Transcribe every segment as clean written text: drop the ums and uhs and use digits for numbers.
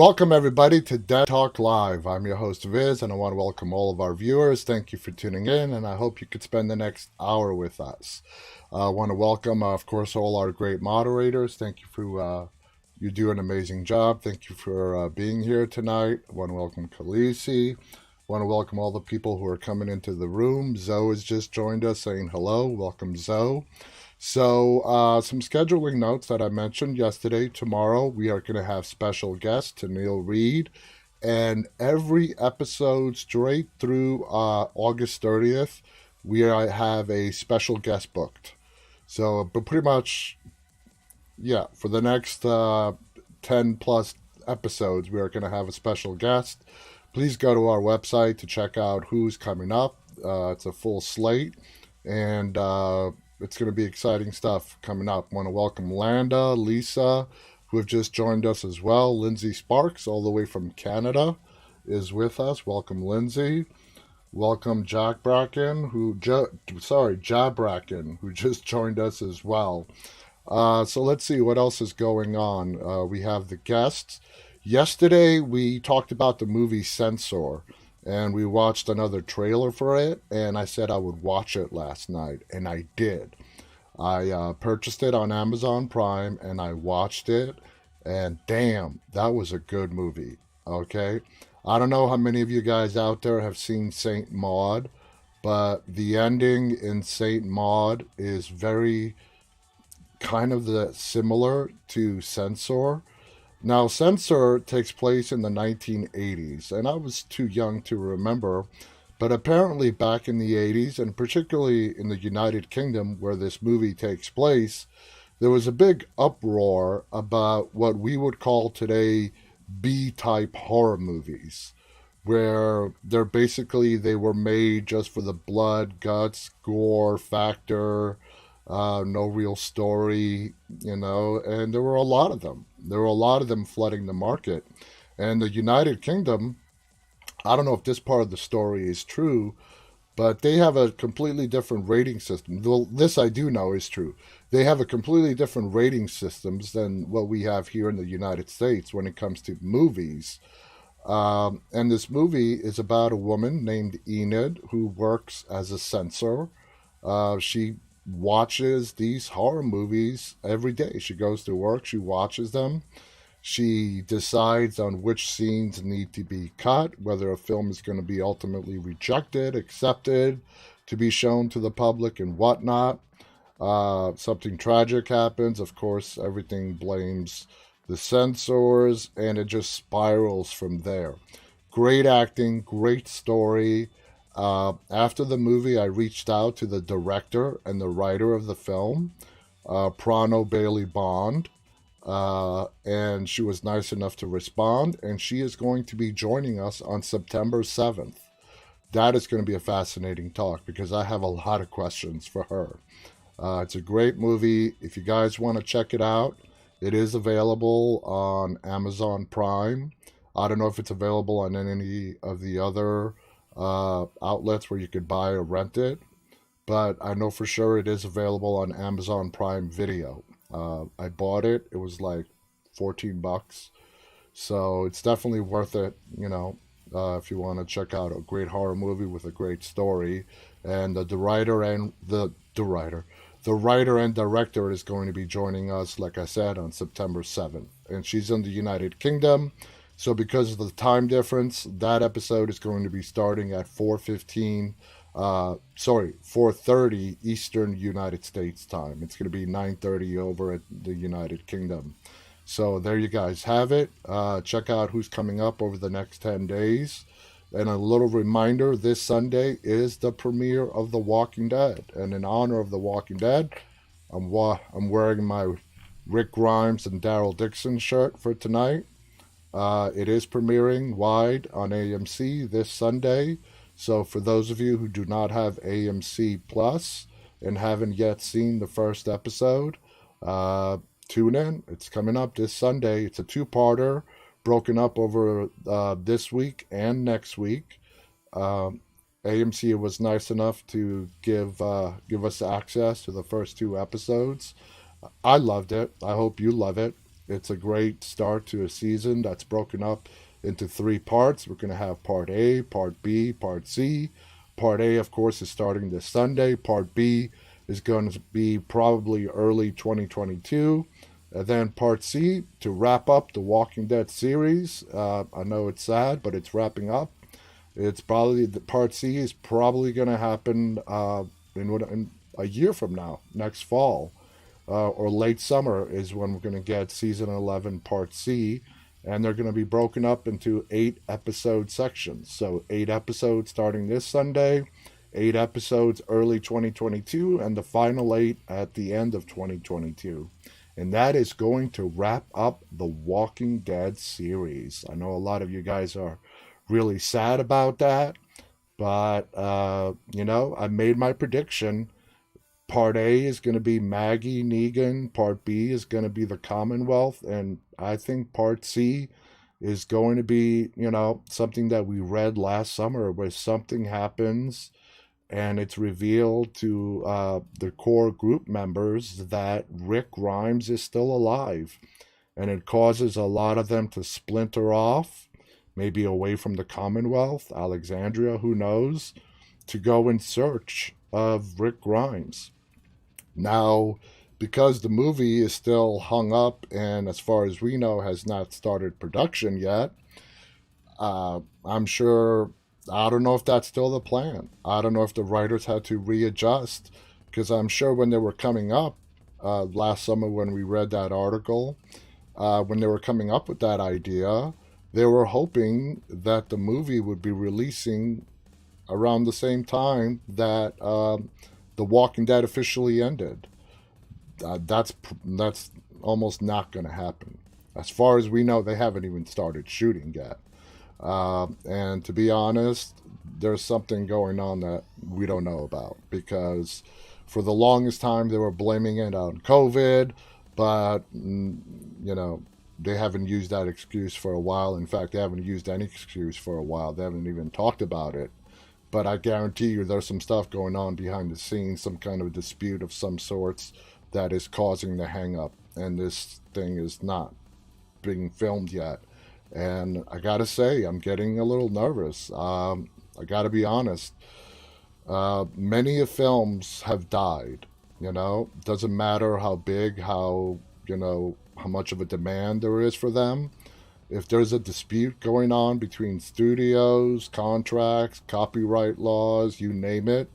Welcome, everybody, to Dead Talk Live. I'm your host, Viz, and I want to welcome all of our viewers. Thank you for tuning in, and I hope you could spend the next hour with us. I want to welcome, of course, all our great moderators. Thank you for you do an amazing job. Thank you for being here tonight. I want to welcome Khaleesi. I want to welcome all the people who are coming into the room. Zoe has just joined us saying hello. Welcome, Zoe. So, some scheduling notes that I mentioned yesterday. Tomorrow, we are going to have special guest Neil Reed, and every episode straight through August 30th, we have a special guest booked. So, but pretty much, yeah, for the next 10 plus episodes, we are going to have a special guest. Please go to our website to check out who's coming up. It's a full slate, and it's going to be exciting stuff coming up. Want to welcome Landa, Lisa, who have just joined us as well. Lindsay Sparks, all the way from Canada, is with us. Welcome, Lindsay. Welcome, Jack Bracken, Jab Bracken, who just joined us as well. So let's see what else is going on. We have the guests. Yesterday, we talked about the movie Censor, and we watched another trailer for it, and I said I would watch it last night, and I did. I purchased it on Amazon Prime, and I watched it, and damn, that was a good movie, okay? I don't know how many of you guys out there have seen Saint Maud, but the ending in Saint Maud is very kind of similar to Censor. Now, Censor takes place in the 1980s, and I was too young to remember, but apparently back in the 80s, and particularly in the United Kingdom where this movie takes place, there was a big uproar about what we would call today B-type horror movies, where they were made just for the blood, guts, gore factor, no real story, and there were a lot of them. There were a lot of them flooding the market. And the United Kingdom, I don't know if this part of the story is true, but they have a completely different rating system. Well, this I do know is true. They have a completely different rating systems than what we have here in the United States when it comes to movies. And this movie is about a woman named Enid who works as a censor. She watches these horror movies every day. She goes to work, she watches them, she decides on which scenes need to be cut, whether a film is going to be ultimately rejected, accepted, to be shown to the public, and whatnot. Something tragic happens, of course, everything blames the censors, and it just spirals from there. Great acting, great story. After the movie, I reached out to the director and the writer of the film, Prano Bailey Bond, and she was nice enough to respond, and she is going to be joining us on September 7th. That is going to be a fascinating talk because I have a lot of questions for her. It's a great movie. If you guys want to check it out, it is available on Amazon Prime. I don't know if it's available on any of the other outlets where you could buy or rent it, but I know for sure it is available on Amazon Prime Video. I bought it. It was like $14, so it's definitely worth it. If you want to check out a great horror movie with a great story, and the writer and director is going to be joining us, like I said, on September 7th, and she's in the United Kingdom. So because of the time difference, that episode is going to be starting at 4:30 Eastern United States time. It's going to be 9:30 over at the United Kingdom. So there you guys have it. Check out who's coming up over the next 10 days. And a little reminder, this Sunday is the premiere of The Walking Dead. And in honor of The Walking Dead, I'm wearing my Rick Grimes and Daryl Dixon shirt for tonight. It is premiering wide on AMC this Sunday. So for those of you who do not have AMC Plus and haven't yet seen the first episode, tune in. It's coming up this Sunday. It's a two-parter broken up over this week and next week. AMC was nice enough to give us access to the first two episodes. I loved it. I hope you love it. It's a great start to a season that's broken up into three parts. We're going to have part A, part B, part C. Part A, of course, is starting this Sunday. Part B is going to be probably early 2022. And then part C to wrap up the Walking Dead series. I know it's sad, but it's wrapping up. It's probably the part C is probably going to happen in a year from now, next fall, or late summer is when we're going to get season 11 part C, and they're going to be broken up into 8 episode sections. So 8 episodes starting this Sunday, 8 episodes early 2022, and the final 8 at the end of 2022. And that is going to wrap up the Walking Dead series. I know a lot of you guys are really sad about that, but I made my prediction. Part A is going to be Maggie Negan. Part B is going to be the Commonwealth. And I think Part C is going to be, something that we read last summer where something happens and it's revealed to the core group members that Rick Grimes is still alive. And it causes a lot of them to splinter off, maybe away from the Commonwealth, Alexandria, who knows, to go in search of Rick Grimes. Now, because the movie is still hung up and, as far as we know, has not started production yet, I'm sure, I don't know if that's still the plan. I don't know if the writers had to readjust, because I'm sure when they were coming up last summer when we read that article, when they were coming up with that idea, they were hoping that the movie would be releasing around the same time that The Walking Dead officially ended. That's almost not going to happen. As far as we know, they haven't even started shooting yet. And to be honest, there's something going on that we don't know about, because for the longest time they were blaming it on COVID, but they haven't used that excuse for a while. In fact, they haven't used any excuse for a while. They haven't even talked about it. But I guarantee you there's some stuff going on behind the scenes, some kind of dispute of some sorts that is causing the hang up. And this thing is not being filmed yet. And I gotta say, I'm getting a little nervous. I gotta be honest. Many of films have died. Doesn't matter how big, how much of a demand there is for them. If there's a dispute going on between studios, contracts, copyright laws, you name it,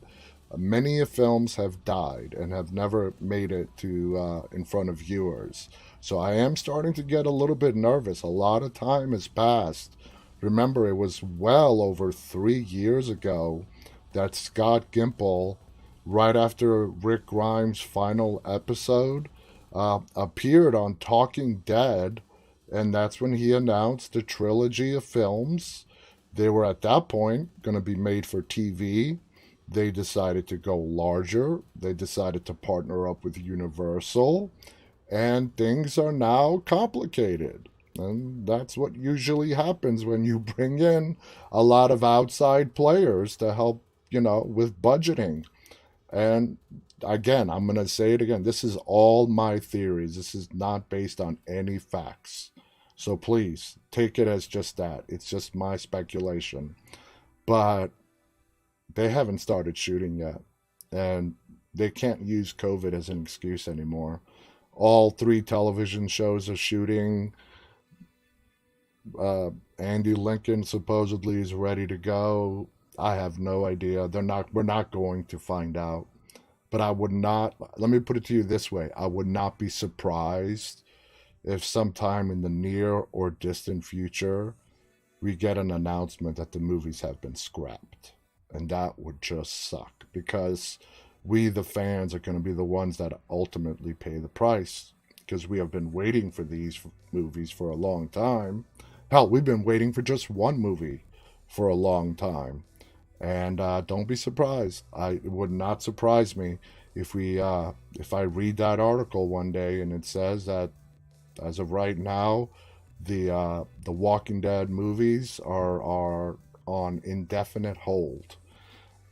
many of films have died and have never made it to in front of viewers. So I am starting to get a little bit nervous. A lot of time has passed. Remember, it was well over 3 years ago that Scott Gimple, right after Rick Grimes' final episode, appeared on Talking Dead, and that's when he announced a trilogy of films. They were at that point going to be made for TV. They decided to go larger. They decided to partner up with Universal, and things are now complicated. And that's what usually happens when you bring in a lot of outside players to help, with budgeting. And again, I'm going to say it again. This is all my theories. This is not based on any facts. So please take it as just that. It's just my speculation. But they haven't started shooting yet. And they can't use COVID as an excuse anymore. All 3 television shows are shooting. Andy Lincoln supposedly is ready to go. I have no idea. We're not going to find out. But I would not, let me put it to you this way. I would not be surprised if sometime in the near or distant future we get an announcement that the movies have been scrapped. And that would just suck, because we, the fans, are going to be the ones that ultimately pay the price, because we have been waiting for these movies for a long time. Hell, we've been waiting for just one movie for a long time. And don't be surprised. It would not surprise me if I read that article one day and it says that as of right now, the Walking Dead movies are on indefinite hold.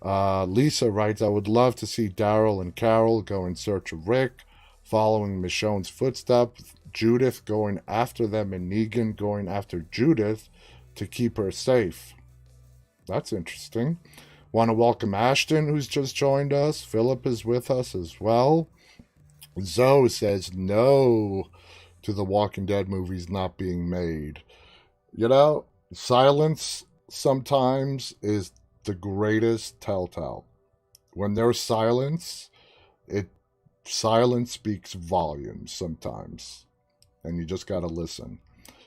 Lisa writes, I would love to see Daryl and Carol go in search of Rick, following Michonne's footsteps. Judith going after them and Negan going after Judith to keep her safe. That's interesting. Want to welcome Ashton, who's just joined us. Philip is with us as well. Zoe says no to the Walking Dead movies not being made. You know, silence sometimes is the greatest telltale. When there's silence, silence speaks volumes sometimes. And you just gotta listen.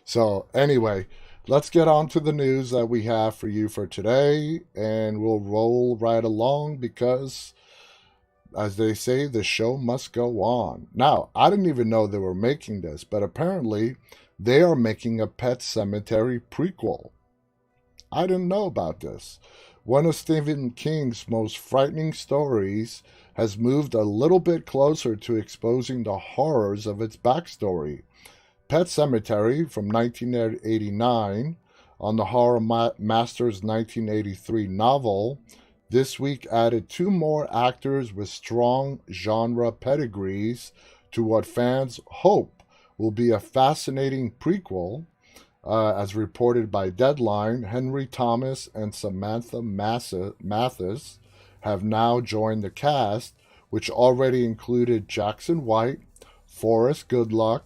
So anyway, let's get on to the news that we have for you for today, and we'll roll right along because, as they say, the show must go on. Now, I didn't even know they were making this, but apparently they are making a Pet Cemetery prequel. I didn't know about this. One of Stephen King's most frightening stories has moved a little bit closer to exposing the horrors of its backstory. Pet Cemetery from 1989, on the Horror Masters 1983 novel, this week added 2 more actors with strong genre pedigrees to what fans hope will be a fascinating prequel. As reported by Deadline, Henry Thomas and Samantha Mathis have now joined the cast, which already included Jackson White, Forrest Goodluck,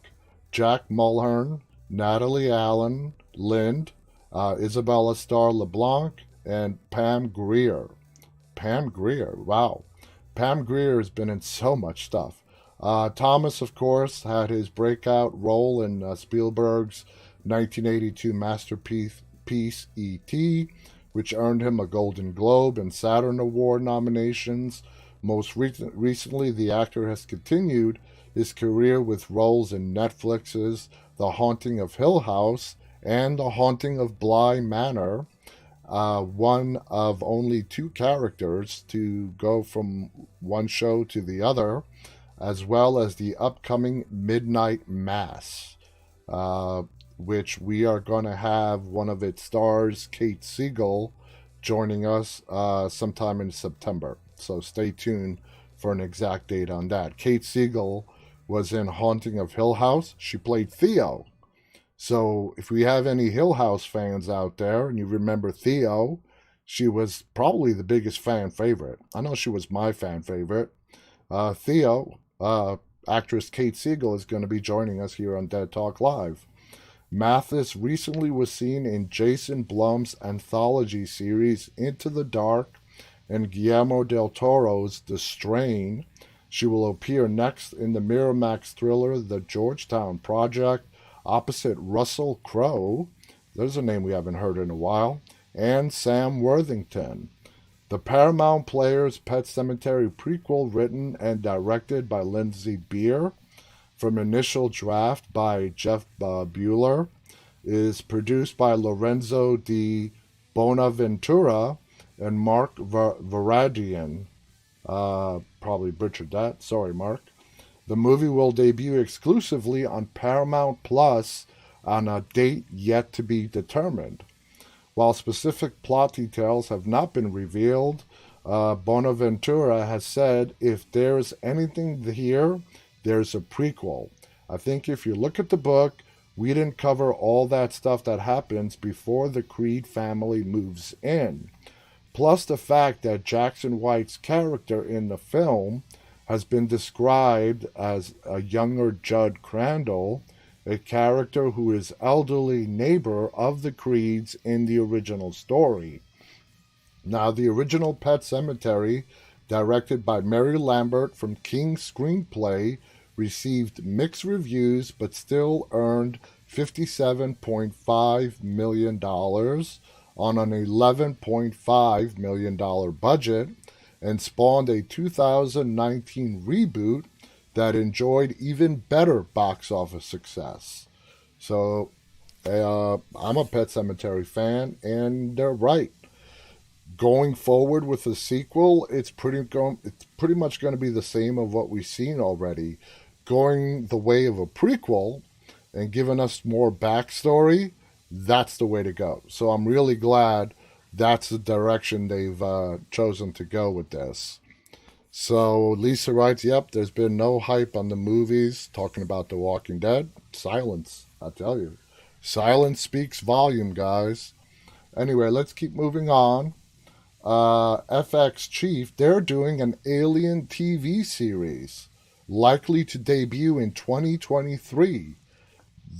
Jack Mulhern, Natalie Allen, Lind, Isabella Starr LeBlanc, and Pam Grier. Pam Grier, wow. Pam Grier has been in so much stuff. Thomas, of course, had his breakout role in Spielberg's 1982 masterpiece E.T., which earned him a Golden Globe and Saturn Award nominations. Most recently, the actor has continued his career with roles in Netflix's The Haunting of Hill House and The Haunting of Bly Manor, one of only 2 characters to go from one show to the other, as well as the upcoming Midnight Mass, which we are going to have one of its stars, Kate Siegel, joining us sometime in September. So stay tuned for an exact date on that. Kate Siegel was in Haunting of Hill House. She played Theo. So if we have any Hill House fans out there and you remember Theo, she was probably the biggest fan favorite. I know she was my fan favorite. Theo, actress Kate Siegel, is going to be joining us here on Dead Talk Live. Mathis recently was seen in Jason Blum's anthology series Into the Dark and Guillermo del Toro's The Strain. She will appear next in the Miramax thriller The Georgetown Project, opposite Russell Crowe, there's a name we haven't heard in a while, and Sam Worthington. The Paramount Players Pet Cemetery prequel, written and directed by Lindsay Beer, from initial draft by Jeff Bueller, is produced by Lorenzo di Bonaventura and Mark Varadian. Probably butchered that. Sorry, Mark. The movie will debut exclusively on Paramount Plus on a date yet to be determined. While specific plot details have not been revealed, Bonaventura has said, if there's anything here, there's a prequel. I think if you look at the book, we didn't cover all that stuff that happens before the Creed family moves in. Plus the fact that Jackson White's character in the film has been described as a younger Judd Crandall, a character who is elderly neighbor of the Creeds in the original story. Now, the original Pet Cemetery, directed by Mary Lambert from King's Screenplay, received mixed reviews but still earned $57.5 million on an $11.5 million budget and spawned a 2019 reboot that enjoyed even better box office success. So, I'm a Pet Cemetery fan, and they're right. Going forward with the sequel, it's pretty much going to be the same of what we've seen already. Going the way of a prequel and giving us more backstory, that's the way to go. So I'm really glad that's the direction they've chosen to go with this. So Lisa writes, yep, there's been no hype on the movies talking about The Walking Dead. Silence, I tell you. Silence speaks volume, guys. Anyway, let's keep moving on. FX Chief, they're doing an Alien TV series, likely to debut in 2023.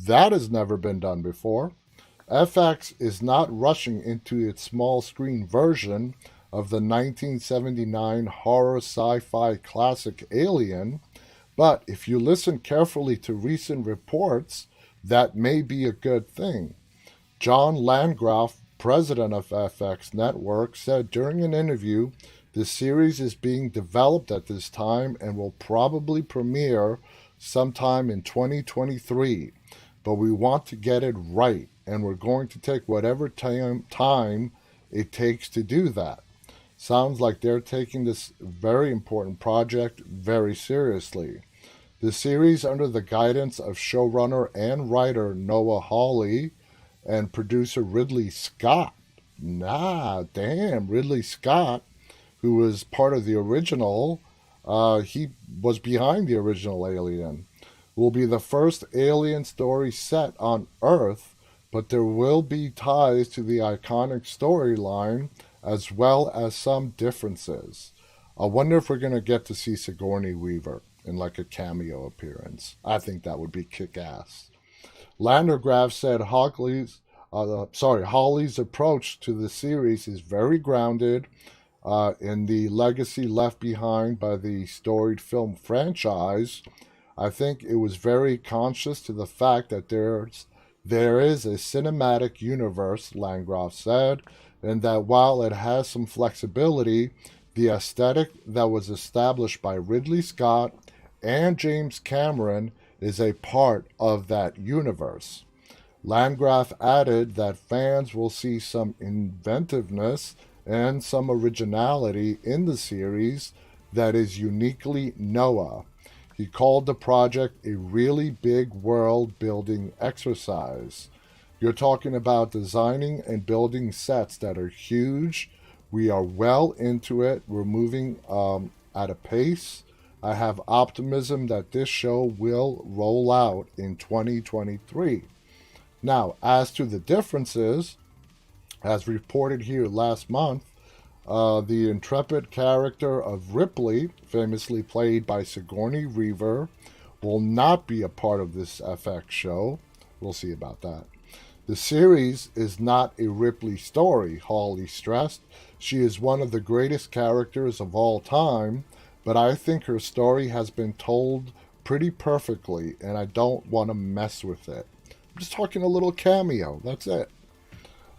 That has never been done before. FX is not rushing into its small screen version of the 1979 horror sci fi classic Alien, but if you listen carefully to recent reports, that may be a good thing. John Landgraf, president of FX Network, said during an interview the series is being developed at this time and will probably premiere sometime in 2023. But we want to get it right, and we're going to take whatever time it takes to do that. Sounds like they're taking this very important project very seriously. The series, under the guidance of showrunner and writer Noah Hawley and producer Ridley Scott. Ridley Scott, who was part of the original, he was behind the original Alien, will be the first Alien story set on Earth, but there will be ties to the iconic storyline as well as some differences. I wonder if we're going to get to see Sigourney Weaver in like a cameo appearance. I think that would be kick-ass. Landergraf said Hawley's approach to the series is very grounded in the legacy left behind by the storied film franchise. I think it was very conscious to the fact that there is a cinematic universe, Landgraf said, and that while it has some flexibility, the aesthetic that was established by Ridley Scott and James Cameron is a part of that universe. Landgraf added that fans will see some inventiveness and some originality in the series that is uniquely Noah. He called the project a really big world building exercise. You're talking about designing and building sets that are huge. We are well into it. We're moving at a pace. I have optimism that this show will roll out in 2023. Now, as to the differences, as reported here last month, the intrepid character of Ripley, famously played by Sigourney Weaver, will not be a part of this FX show. We'll see about that. The series is not a Ripley story, Hawley stressed. She is one of the greatest characters of all time, but I think her story has been told pretty perfectly, and I don't want to mess with it. I'm just talking a little cameo, that's it.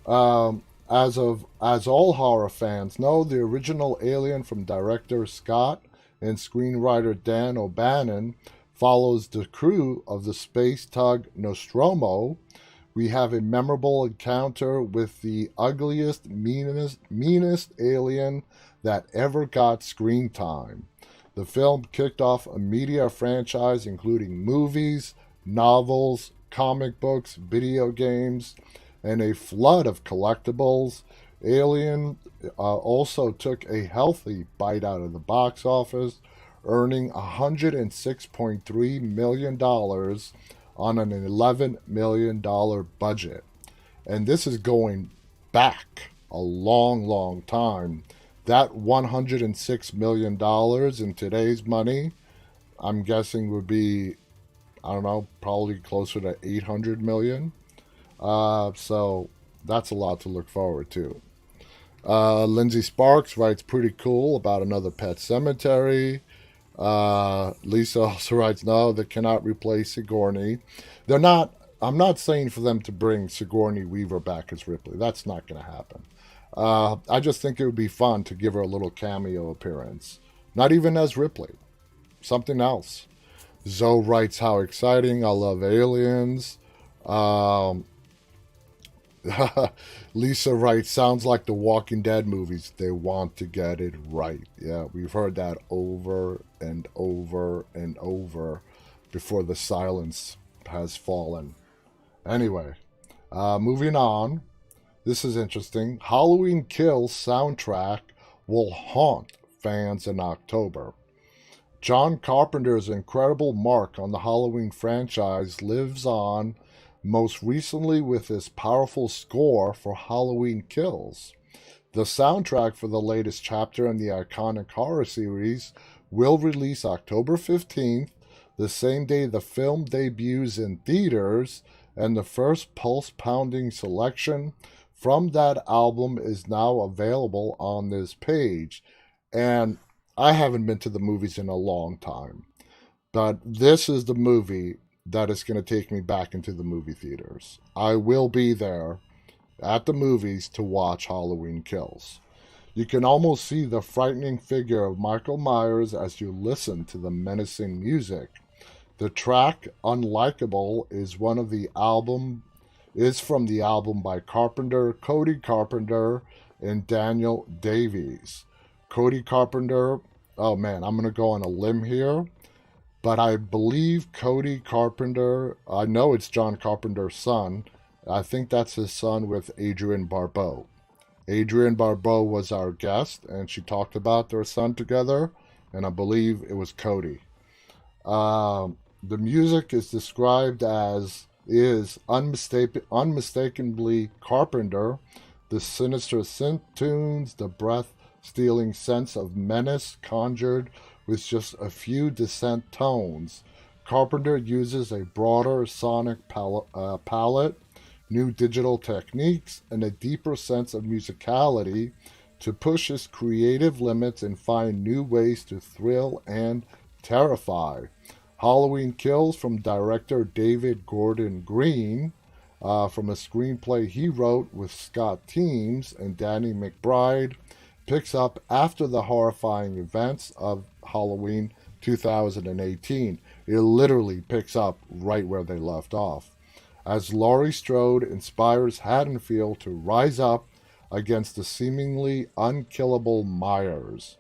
As all horror fans know, the original Alien from director Scott and screenwriter Dan O'Bannon follows the crew of the space tug Nostromo. We have a memorable encounter with the ugliest, meanest alien that ever got screen time. The film kicked off a media franchise including movies, novels, comic books, video games, and a flood of collectibles. Alien also took a healthy bite out of the box office, earning $106.3 million on an $11 million budget. And this is going back a long, long time. That $106 million in today's money, I'm guessing would be, I don't know, probably closer to 800 million. So that's a lot to look forward to. Lindsay Sparks writes pretty cool about another Pet Cemetery. Lisa also writes, no, they cannot replace Sigourney. They're not, I'm not saying for them to bring Sigourney Weaver back as Ripley. That's not going to happen. I just think it would be fun to give her a little cameo appearance. Not even as Ripley. Something else. Zoe writes, how exciting. I love aliens. Lisa writes, sounds like the Walking Dead movies. They want to get it right. Yeah, we've heard that over and over and over before the silence has fallen. Anyway, moving on. This is interesting. Halloween Kills soundtrack will haunt fans in October. John Carpenter's incredible mark on the Halloween franchise lives on, most recently with his powerful score for Halloween Kills. The soundtrack for the latest chapter in the iconic horror series will release October 15th, the same day the film debuts in theaters, and the first pulse-pounding selection from that album is now available on this page. And I haven't been to the movies in a long time, but this is the movie that is going to take me back into the movie theaters. I will be there at the movies to watch Halloween Kills. You can almost see the frightening figure of Michael Myers as you listen to the menacing music. The track Unlikable is from the album by Cody Carpenter, and Daniel Davies. Cody Carpenter, oh man, I'm going to go on a limb here, but I believe Cody Carpenter, I know it's John Carpenter's son. I think that's his son with Adrienne Barbeau. Adrienne Barbeau was our guest, and she talked about their son together, and I believe it was Cody. The music is described as unmistakably Carpenter. The sinister synth tunes, the breath-stealing sense of menace conjured with just a few distinct tones. Carpenter uses a broader sonic palette, new digital techniques, and a deeper sense of musicality to push his creative limits and find new ways to thrill and terrify. Halloween Kills from director David Gordon Green, from a screenplay he wrote with Scott Teems and Danny McBride, picks up after the horrifying events of Halloween 2018. It literally picks up right where they left off, as Laurie Strode inspires Haddonfield to rise up against the seemingly unkillable Myers.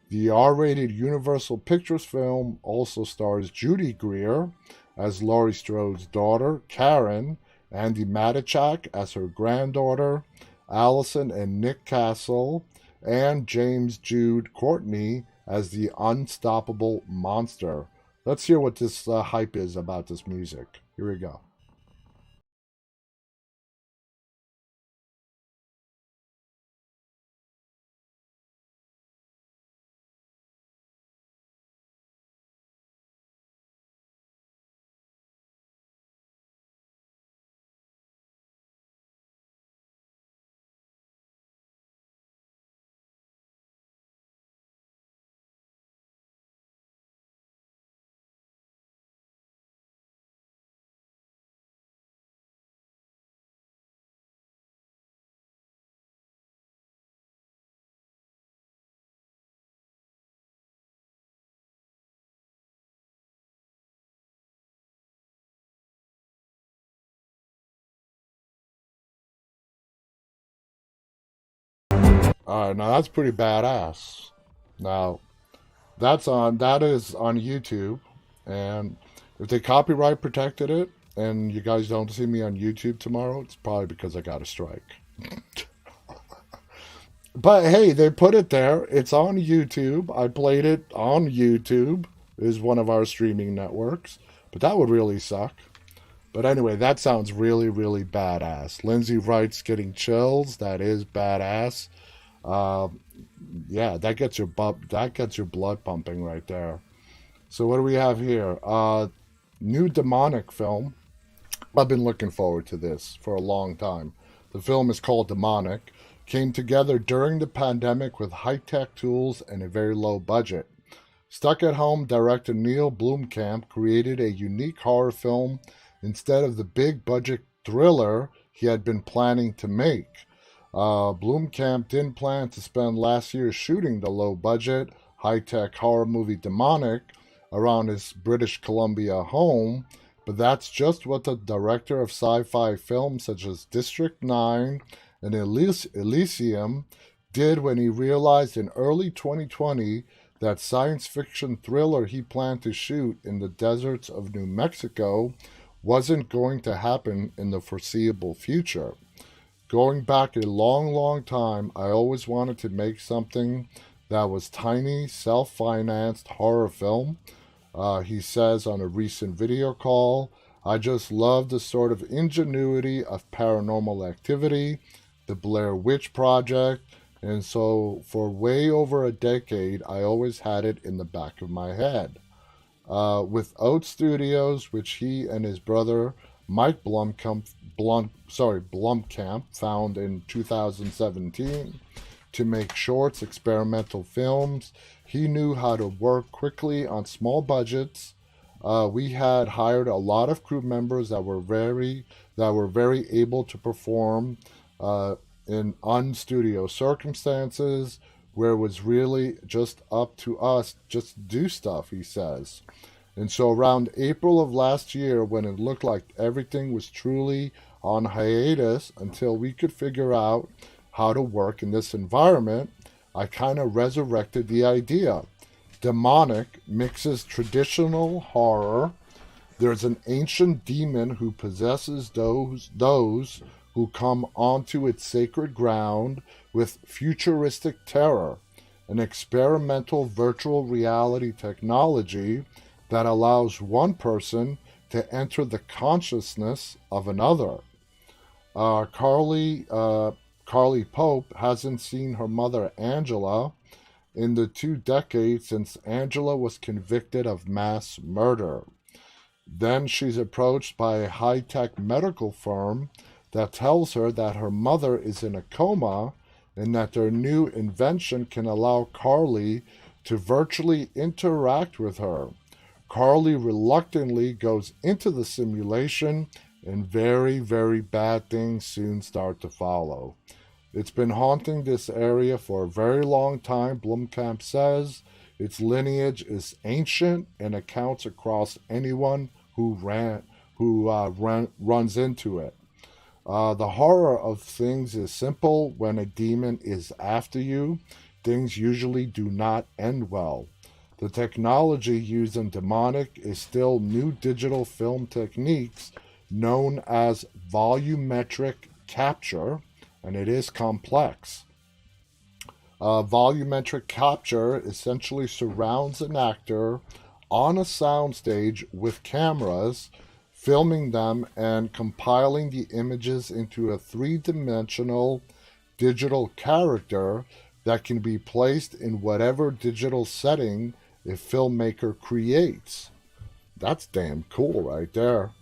The R-rated Universal Pictures film also stars Judy Greer as Laurie Strode's daughter, Karen, Andy Matichak as her granddaughter, Allison and Nick Castle, and James Jude Courtney as the unstoppable monster. Let's hear what this hype is about this music. Here we go. Alright, now that's pretty badass. Now, that is on YouTube, and if they copyright protected it and you guys don't see me on YouTube tomorrow, it's probably because I got a strike. But hey, they put it there. It's on YouTube. I played it on YouTube. It is one of our streaming networks. But that would really suck. But anyway, that sounds really, really badass. Lindsay writes getting chills. That is badass. Uh, yeah, that gets your blood pumping right there. So what do we have here? New demonic film. I've been looking forward to this for a long time. The film is called Demonic. Came together during the pandemic with high-tech tools and a very low budget. Stuck at home director Neil Blomkamp created a unique horror film instead of the big-budget thriller he had been planning to make. Blomkamp didn't plan to spend last year shooting the low-budget, high-tech horror movie Demonic around his British Columbia home, but that's just what the director of sci-fi films such as District 9 and Elysium did when he realized in early 2020 that science fiction thriller he planned to shoot in the deserts of New Mexico wasn't going to happen in the foreseeable future. Going back a long, long time, I always wanted to make something that was tiny, self-financed horror film. He says on a recent video call, I just love the sort of ingenuity of Paranormal Activity, the Blair Witch Project, and so for way over a decade, I always had it in the back of my head. With Oat Studios, which he and his brother Mike Blomkamp found in 2017 to make shorts, experimental films, he knew how to work quickly on small budgets. We had hired a lot of crew members that were very able to perform in unstudio circumstances where it was really just up to us just to do stuff, he says. And so around April of last year, when it looked like everything was truly on hiatus until we could figure out how to work in this environment, I kind of resurrected the idea. Demonic mixes traditional horror. There's an ancient demon who possesses those who come onto its sacred ground with futuristic terror, an experimental virtual reality technology that allows one person to enter the consciousness of another. Carly Pope hasn't seen her mother Angela in the 2 decades since Angela was convicted of mass murder. Then she's approached by a high-tech medical firm that tells her that her mother is in a coma and that their new invention can allow Carly to virtually interact with her. Carly reluctantly goes into the simulation, and very, very bad things soon start to follow. It's been haunting this area for a very long time, Blomkamp says. Its lineage is ancient and accounts across anyone who runs into it. The horror of things is simple. When a demon is after you, things usually do not end well. The technology used in Demonic is still new digital film techniques known as volumetric capture, and it is complex. Volumetric capture essentially surrounds an actor on a soundstage with cameras, filming them and compiling the images into a 3-dimensional digital character that can be placed in whatever digital setting a filmmaker creates. That's damn cool right there.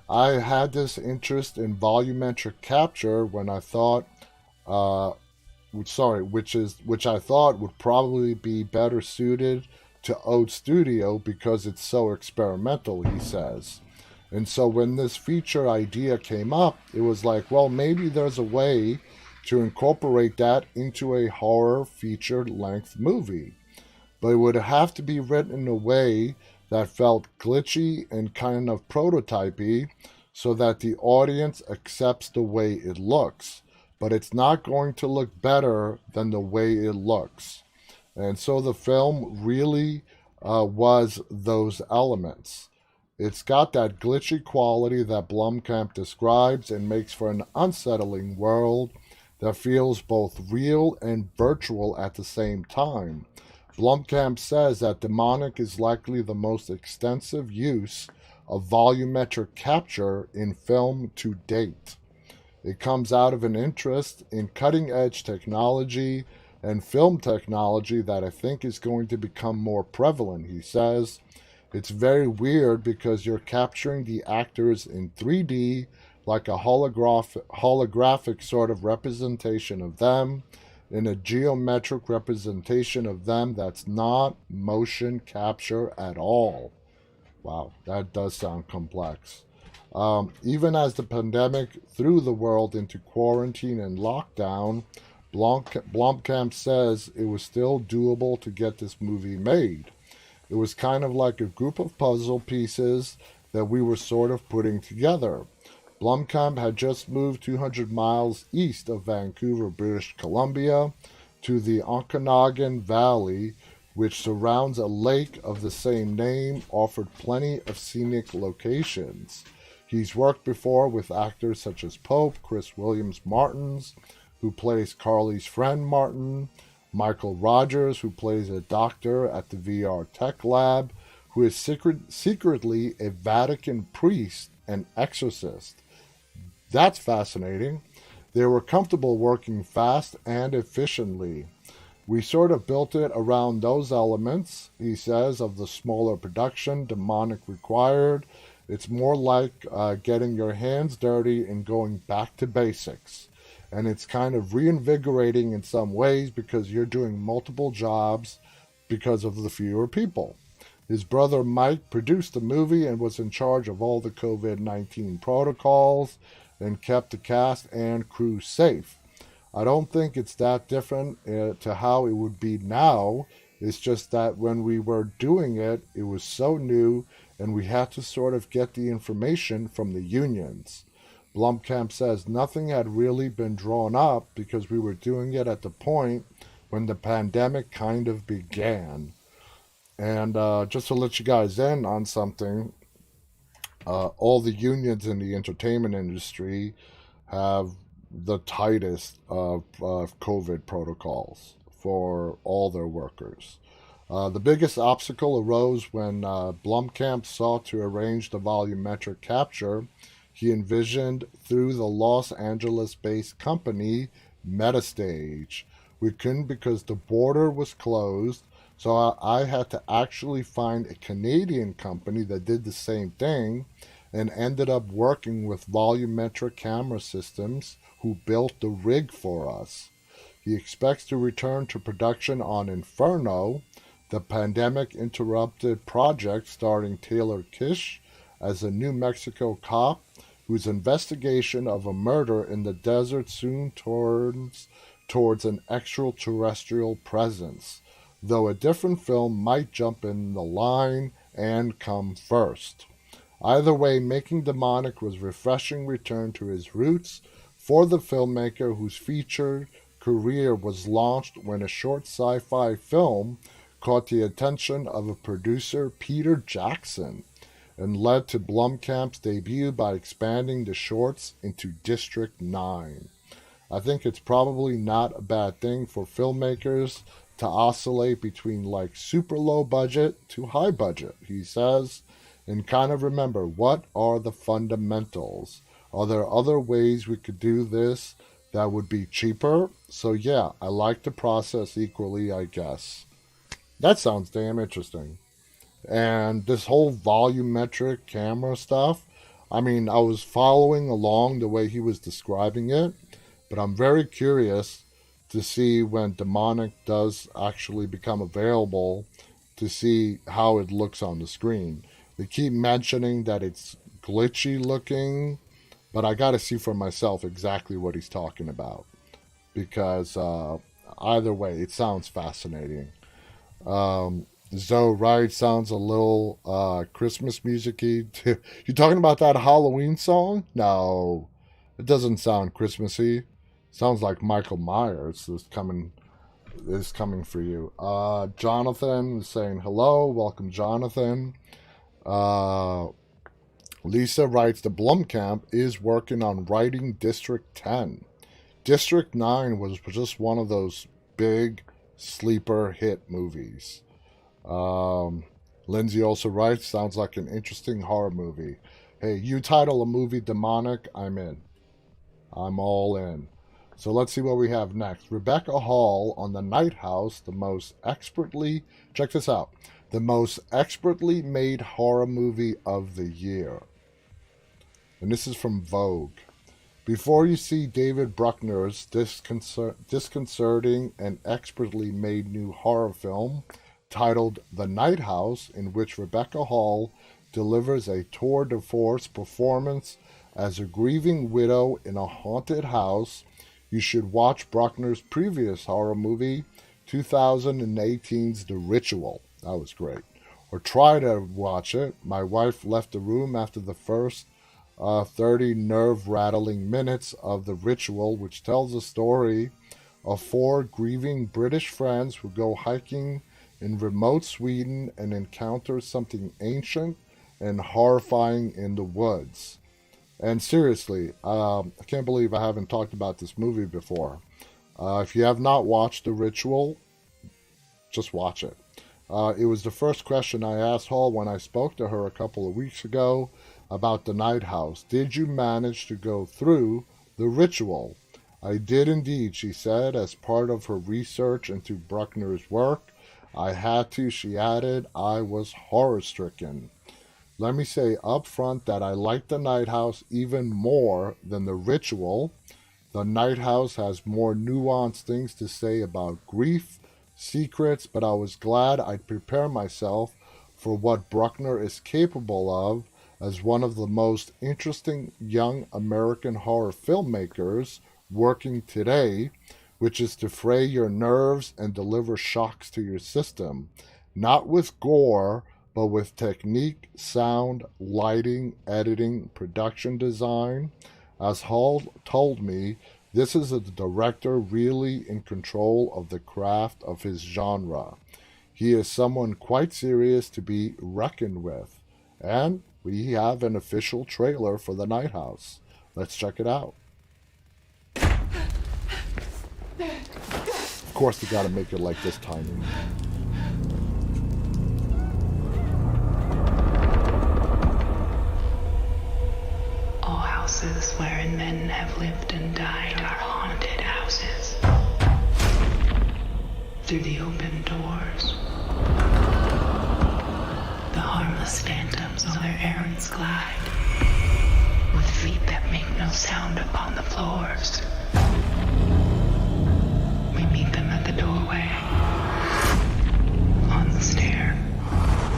I had this interest in volumetric capture when I thought, which I thought would probably be better suited to Oat Studio because it's so experimental, he says. And so when this feature idea came up, it was like, well, maybe there's a way to incorporate that into a horror feature-length movie. But it would have to be written in a way that felt glitchy and kind of prototypey so that the audience accepts the way it looks. But it's not going to look better than the way it looks. And so the film really was those elements. It's got that glitchy quality that Blomkamp describes and makes for an unsettling world that feels both real and virtual at the same time. Blomkamp says that Demonic is likely the most extensive use of volumetric capture in film to date. It comes out of an interest in cutting-edge technology and film technology that I think is going to become more prevalent, he says. It's very weird because you're capturing the actors in 3D, like a holographic sort of representation of them, in a geometric representation of them that's not motion capture at all. Wow, that does sound complex. Even as the pandemic threw the world into quarantine and lockdown, Blomkamp says it was still doable to get this movie made. It was kind of like a group of puzzle pieces that we were sort of putting together. Blomkamp had just moved 200 miles east of Vancouver, British Columbia, to the Okanagan Valley, which surrounds a lake of the same name, offered plenty of scenic locations. He's worked before with actors such as Pope, Chris Williams Martins, who plays Carly's friend Martin, Michael Rogers, who plays a doctor at the VR Tech Lab, who is secretly a Vatican priest and exorcist. That's fascinating. They were comfortable working fast and efficiently. We sort of built it around those elements, he says, of the smaller production, demonic required. It's more like getting your hands dirty and going back to basics. And it's kind of reinvigorating in some ways because you're doing multiple jobs because of the fewer people. His brother Mike produced the movie and was in charge of all the COVID-19 protocols and kept the cast and crew safe. I don't think it's that different to how it would be now. It's just that when we were doing it, it was so new and we had to sort of get the information from the unions. Blomkamp says nothing had really been drawn up because we were doing it at the point when the pandemic kind of began. And just to let you guys in on something, all the unions in the entertainment industry have the tightest of COVID protocols for all their workers. The biggest obstacle arose when Blomkamp sought to arrange the volumetric capture he envisioned through the Los Angeles-based company Metastage. We couldn't because the border was closed, so I had to actually find a Canadian company that did the same thing and ended up working with volumetric camera systems who built the rig for us. He expects to return to production on Inferno, the pandemic interrupted project starring Taylor Kish as a New Mexico cop whose investigation of a murder in the desert soon turns towards an extraterrestrial presence, though a different film might jump in the line and come first. Either way, Making Demonic was a refreshing return to his roots for the filmmaker whose featured career was launched when a short sci-fi film caught the attention of a producer, Peter Jackson, and led to Blomkamp's debut by expanding the shorts into District 9. I think it's probably not a bad thing for filmmakers to oscillate between like super low budget to high budget, he says, and kind of remember what are the fundamentals. Are there other ways we could do this that would be cheaper? So yeah, I like the process equally, I guess. That sounds damn interesting. And this whole volumetric camera stuff, I mean, I was following along the way he was describing it, but I'm very curious to see when Demonic does actually become available to see how it looks on the screen. They keep mentioning that it's glitchy looking, but I got to see for myself exactly what he's talking about because either way, it sounds fascinating. Zoe Wright sounds a little Christmas music-y. You talking about that Halloween song? No, it doesn't sound Christmassy. Sounds like Michael Myers is coming for you. Jonathan is saying hello. Welcome, Jonathan. Lisa writes, the Blomkamp is working on writing District 10. District 9 was just one of those big sleeper hit movies. Lindsay also writes, sounds like an interesting horror movie. Hey, you title a movie Demonic, I'm in. I'm all in. So let's see what we have next. Rebecca Hall on the Nighthouse, check this out, the most expertly made horror movie of the year. And this is from Vogue. Before you see David Bruckner's disconcerting and expertly made new horror film titled The Nighthouse, in which Rebecca Hall delivers a tour de force performance as a grieving widow in a haunted house, you should watch Bruckner's previous horror movie, 2018's The Ritual. That was great. Or try to watch it. My wife left the room after the first 30 nerve-rattling minutes of The Ritual, which tells the story of 4 grieving British friends who go hiking in remote Sweden and encounter something ancient and horrifying in the woods. And seriously, I can't believe I haven't talked about this movie before. If you have not watched The Ritual, just watch it. It was the first question I asked Hall when I spoke to her a couple of weeks ago about the Nighthouse. Did you manage to go through the ritual? I did indeed, she said, as part of her research into Bruckner's work. I had to, she added. I was horror-stricken. Let me say up front that I like the Nighthouse even more than the ritual. The Nighthouse has more nuanced things to say about grief, secrets, but I was glad I'd prepare myself for what Bruckner is capable of as one of the most interesting young American horror filmmakers working today, which is to fray your nerves and deliver shocks to your system, not with gore, but with technique, sound, lighting, editing, production design. As Hall told me, this is a director really in control of the craft of his genre. He is someone quite serious to be reckoned with. And we have an official trailer for the Nighthouse. Let's check it out. Of course, you gotta make it like this timing. All houses wherein men have lived and died are haunted houses. Through the open doors, the harmless phantoms on their errands glide, with feet that make no sound upon the floors. We meet them at the doorway, on the stair,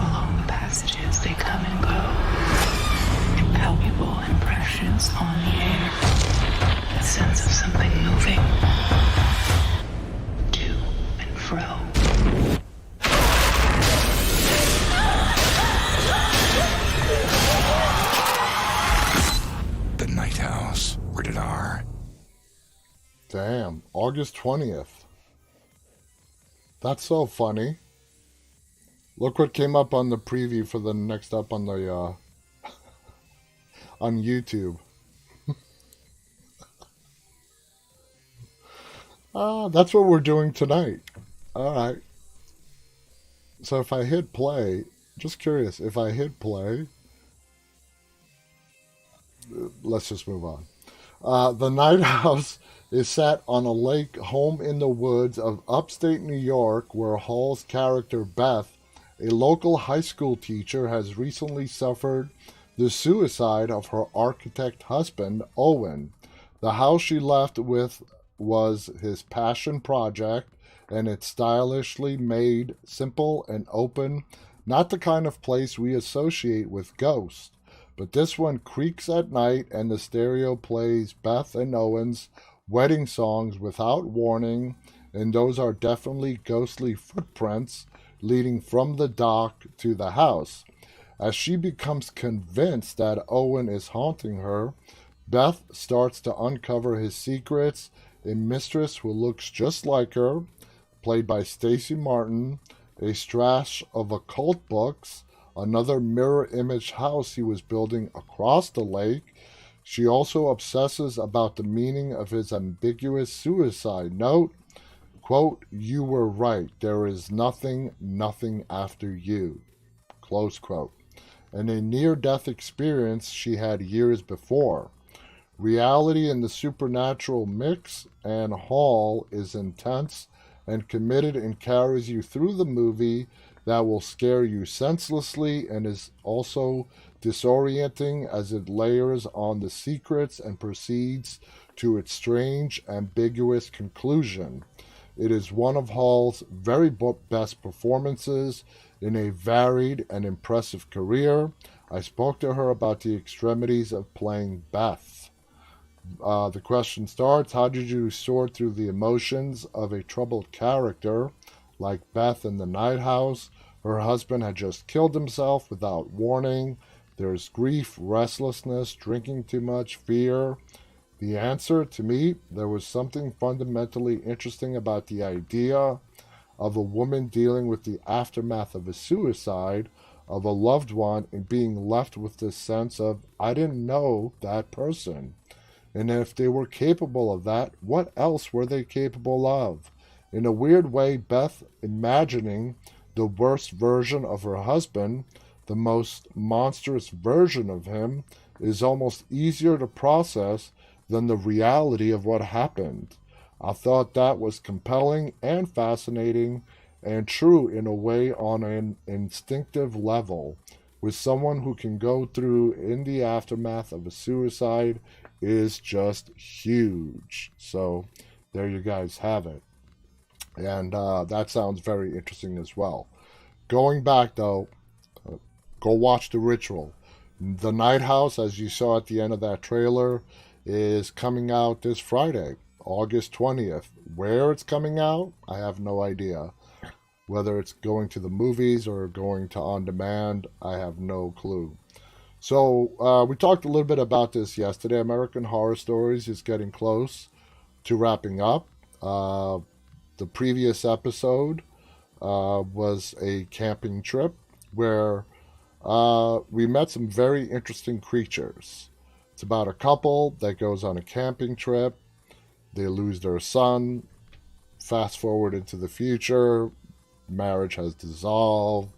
along the passages they come and go. Impalpable impressions on the air, a sense of something moving to and fro. The Nighthouse, rated R. Damn, August 20th. That's so funny. Look what came up on the preview for the next up on the on YouTube. That's what we're doing tonight. Alright. So if I hit play, just curious, if I hit play, let's just move on. The Nighthouse is set on a lake home in the woods of upstate New York, where Hall's character Beth, a local high school teacher, has recently suffered the suicide of her architect husband, Owen. The house she left with was his passion project, and it's stylishly made, simple and open, not the kind of place we associate with ghosts. But this one creaks at night, and the stereo plays Beth and Owen's wedding songs without warning, and those are definitely ghostly footprints leading from the dock to the house. As she becomes convinced that Owen is haunting her, Beth starts to uncover his secrets. A mistress who looks just like her, played by Stacey Martin, a stash of occult books, another mirror image house he was building across the lake. She also obsesses about the meaning of his ambiguous suicide note. Quote, "You were right. There is nothing after you." Close quote. And a near-death experience she had years before. Reality and the supernatural mix, and Hall is intense and committed and carries you through the movie that will scare you senselessly and is also disorienting as it layers on the secrets and proceeds to its strange, ambiguous conclusion. It is one of Hall's very best performances in a varied and impressive career. I spoke to her about the extremities of playing Beth. The question starts, how did you sort through the emotions of a troubled character like Beth in the Nighthouse? Her husband had just killed himself without warning. There's grief, restlessness, drinking too much, fear. The answer, to me, there was something fundamentally interesting about the idea of a woman dealing with the aftermath of a suicide of a loved one and being left with this sense of, I didn't know that person. And if they were capable of that, what else were they capable of? In a weird way, Beth imagining the worst version of her husband, the most monstrous version of him, is almost easier to process than the reality of what happened. I thought that was compelling and fascinating and true in a way on an instinctive level. With someone who can go through in the aftermath of a suicide is just huge. So there you guys have it. And that sounds very interesting as well. Going back though, go watch The Ritual. The Nighthouse, as you saw at the end of that trailer, is coming out this Friday, August 20th. Where it's coming out, I have no idea. Whether it's going to the movies or going to on demand, I have no clue. So, we talked a little bit about this yesterday. American Horror Stories is getting close to wrapping up. The previous episode was a camping trip where we met some very interesting creatures. It's about a couple that goes on a camping trip. They lose their son. Fast forward into the future, marriage has dissolved.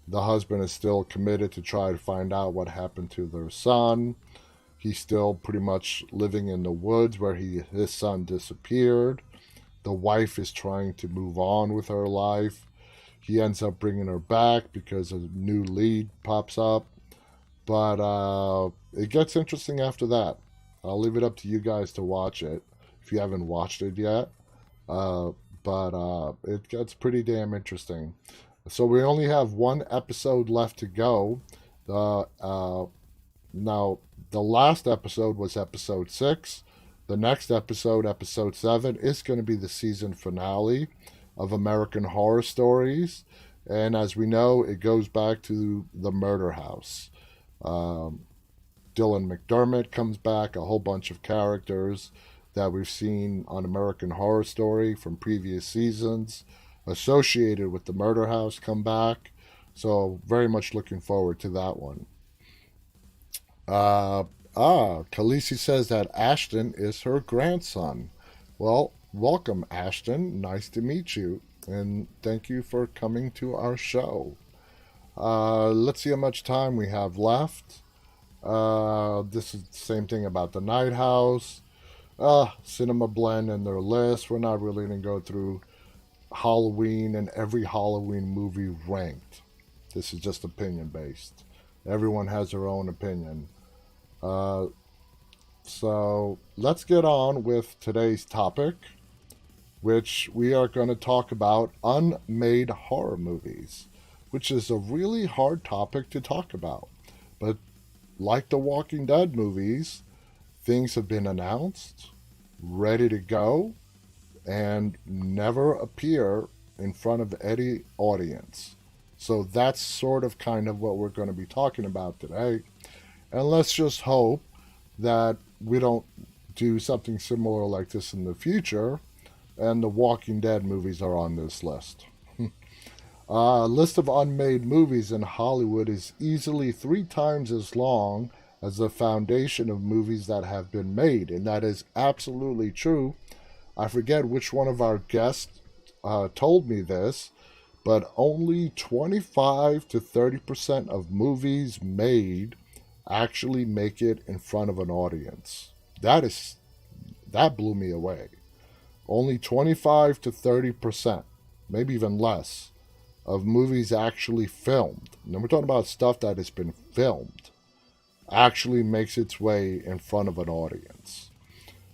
The husband is still committed to try to find out what happened to their son. He's still pretty much living in the woods where his son disappeared. The wife is trying to move on with her life. He ends up bringing her back because a new lead pops up. But it gets interesting after that. I'll leave it up to you guys to watch it if you haven't watched it yet. But it gets pretty damn interesting. So we only have one episode left to go. Now, the last episode was episode 6. The next episode, episode 7, is going to be the season finale of American Horror Stories. And as we know, it goes back to the murder house. Dylan McDermott comes back, a whole bunch of characters that we've seen on American Horror Story from previous seasons associated with the murder house come back. So very much looking forward to that one. Khaleesi says that Ashton is her grandson. Well, welcome, Ashton. Nice to meet you. And thank you for coming to our show. Let's see how much time we have left. This is the same thing about the Nighthouse. Cinema Blend and their list. We're not really going to go through Halloween and every Halloween movie ranked. This is just opinion based. Everyone has their own opinion. So let's get on with today's topic, which we are going to talk about unmade horror movies, which is a really hard topic to talk about. But like the Walking Dead movies, things have been announced, ready to go, and never appear in front of any audience. So that's sort of kind of what we're going to be talking about today. And let's just hope that we don't do something similar like this in the future, and the Walking Dead movies are on this list. A list of unmade movies in Hollywood is easily 3 times as long as the foundation of movies that have been made, and that is absolutely true. I forget which one of our guests told me this, but only 25 to 30% of movies made actually make it in front of an audience. That blew me away. Only 25 to 30%, maybe even less, of movies actually filmed. And we're talking about stuff that has been filmed, actually makes its way in front of an audience.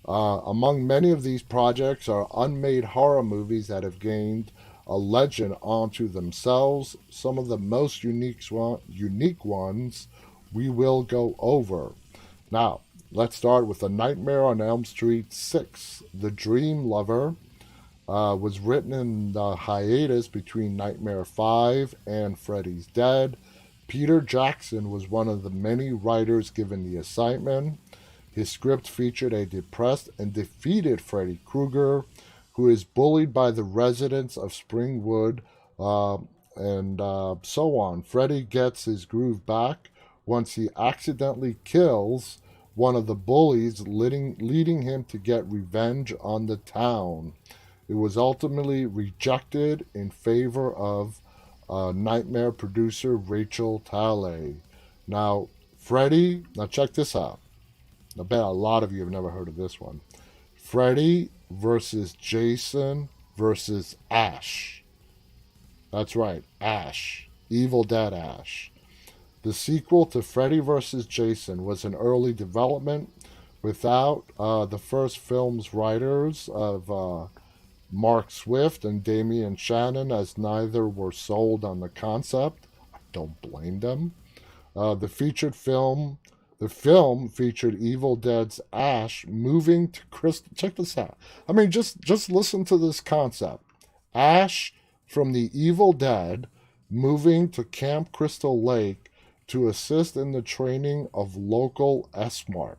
Among many of these projects are unmade horror movies that have gained a legend onto themselves. Some of the most unique ones we will go over. Now, let's start with A Nightmare on Elm Street 6. The Dream Lover was written in the hiatus between Nightmare 5 and Freddy's Dead. Peter Jackson was one of the many writers given the assignment. His script featured a depressed and defeated Freddy Krueger, who is bullied by the residents of Springwood, and so on. Freddy gets his groove back once he accidentally kills one of the bullies, leading him to get revenge on the town. It was ultimately rejected in favor of Nightmare producer Rachel Taylor. Now, now check this out. I bet a lot of you have never heard of this one. Freddy versus Jason versus Ash. That's right, Ash. Evil Dead Ash. The sequel to Freddy vs. Jason was in early development without the first film's writers of Mark Swift and Damian Shannon, as neither were sold on the concept. I don't blame them. The film featured Evil Dead's Ash moving to Crystal. Check this out. I mean, just listen to this concept. Ash from the Evil Dead moving to Camp Crystal Lake to assist in the training of local S-Mart.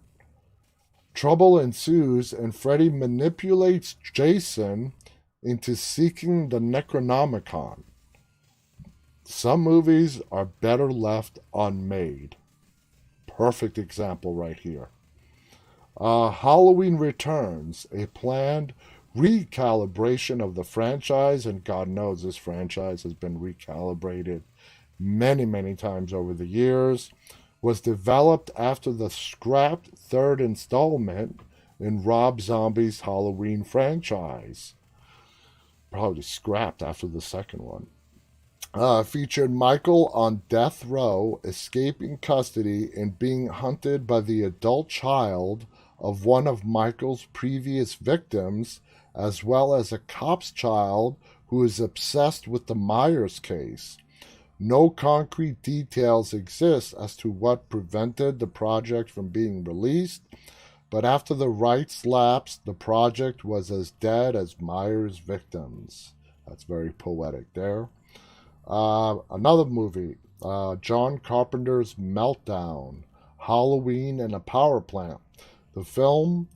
Trouble ensues, and Freddy manipulates Jason into seeking the Necronomicon. Some movies are better left unmade. Perfect example right here. Halloween Returns, a planned recalibration of the franchise, and God knows this franchise has been recalibrated many, many times over the years, was developed after the scrapped third installment in Rob Zombie's Halloween franchise. Probably scrapped after the second one. Featured Michael on death row, escaping custody and being hunted by the adult child of one of Michael's previous victims, as well as a cop's child who is obsessed with the Myers case. No concrete details exist as to what prevented the project from being released, but after the rights lapsed, the project was as dead as Myers' victims. That's very poetic there. Another movie, John Carpenter's Meltdown, Halloween and a Power Plant. The film,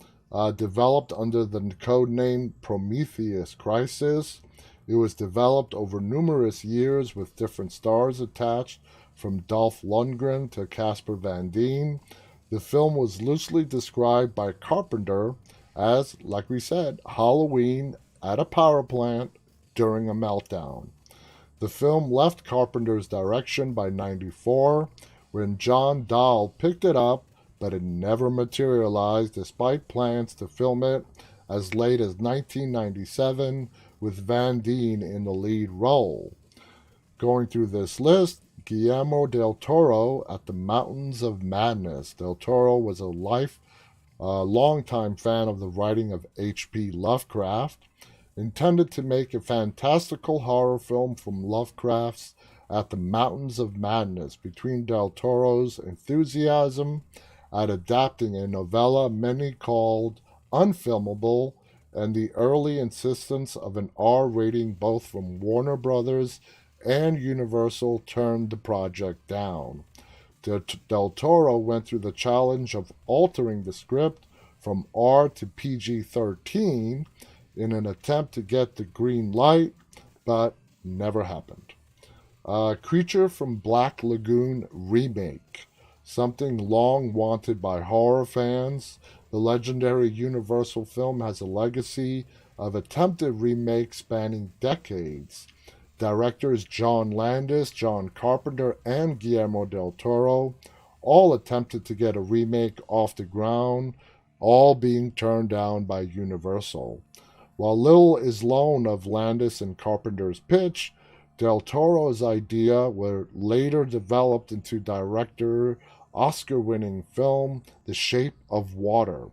developed under the codename Prometheus Crisis. It was developed over numerous years with different stars attached, from Dolph Lundgren to Casper Van Dien. The film was loosely described by Carpenter as, like we said, Halloween at a power plant during a meltdown. The film left Carpenter's direction by '94, when John Dahl picked it up, but it never materialized despite plans to film it as late as 1997 with Van Dien in the lead role. Going through this list, Guillermo del Toro at the Mountains of Madness. Del Toro was a longtime fan of the writing of H.P. Lovecraft, intended to make a fantastical horror film from Lovecraft's At the Mountains of Madness. Between Del Toro's enthusiasm at adapting a novella many called unfilmable and the early insistence of an R rating both from Warner Brothers and Universal, turned the project down. Del Toro went through the challenge of altering the script from R to PG-13 in an attempt to get the green light, but never happened. Creature from Black Lagoon Remake, something long wanted by horror fans. The legendary Universal film has a legacy of attempted remakes spanning decades. Directors John Landis, John Carpenter, and Guillermo del Toro all attempted to get a remake off the ground, all being turned down by Universal. While little is known of Landis and Carpenter's pitch, del Toro's idea were later developed into director Oscar-winning film The Shape of Water.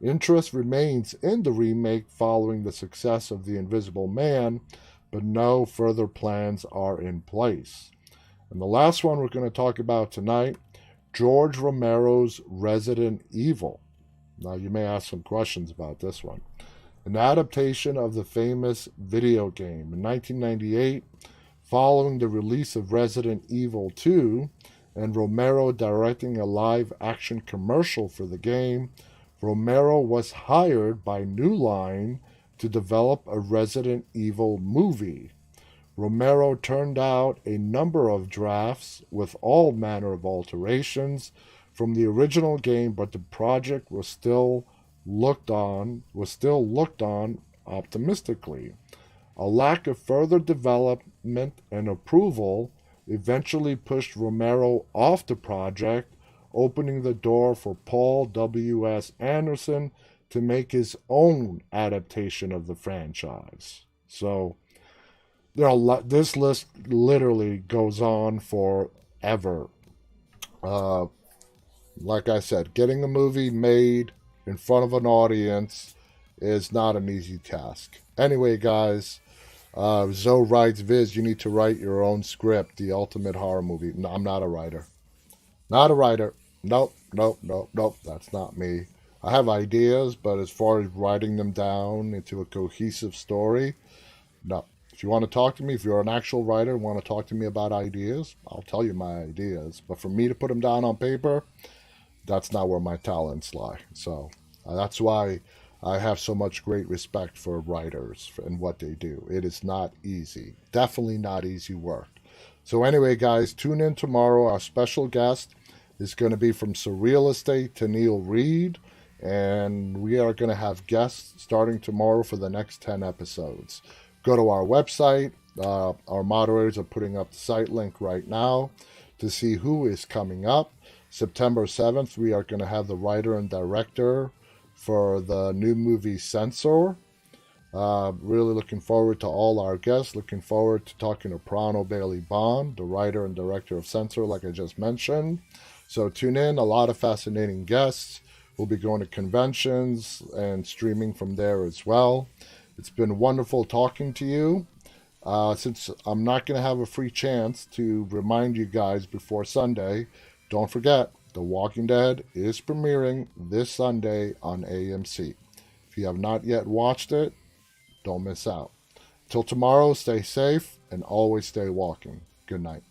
Interest remains in the remake following the success of The Invisible Man, but no further plans are in place. And the last one we're going to talk about tonight, George Romero's Resident Evil. Now you may ask some questions about this one. An adaptation of the famous video game. In 1998, following the release of Resident Evil 2, and Romero directing a live-action commercial for the game, Romero was hired by New Line to develop a Resident Evil movie. Romero turned out a number of drafts with all manner of alterations from the original game, but the project was still looked on optimistically. A lack of further development and approval eventually pushed Romero off the project, opening the door for Paul W.S. Anderson to make his own adaptation of the franchise. So, this list literally goes on forever. Like I said, getting a movie made in front of an audience is not an easy task. Anyway, guys, Zoe writes, Viz, you need to write your own script, the ultimate horror movie. No, I'm not a writer. Not a writer. Nope. That's not me. I have ideas, but as far as writing them down into a cohesive story, no. If you want to talk to me, if you're an actual writer and want to talk to me about ideas, I'll tell you my ideas. But for me to put them down on paper, that's not where my talents lie. So that's why I have so much great respect for writers and what they do. It is not easy. Definitely not easy work. So anyway, guys, tune in tomorrow. Our special guest is going to be from Surreal Estate to Neil Reed. And we are going to have guests starting tomorrow for the next 10 episodes. Go to our website. Our moderators are putting up the site link right now to see who is coming up. September 7th, we are going to have the writer and director for the new movie Censor. Really looking forward to all our guests. Looking forward to talking to Prano Bailey Bond, the writer and director of Censor, like I just mentioned. So tune in. A lot of fascinating guests. We'll be going to conventions and streaming from there as well. It's been wonderful talking to you. Since I'm not going to have a free chance to remind you guys before Sunday, don't forget, The Walking Dead is premiering this Sunday on AMC. If you have not yet watched it, don't miss out. Till tomorrow, stay safe and always stay walking. Good night.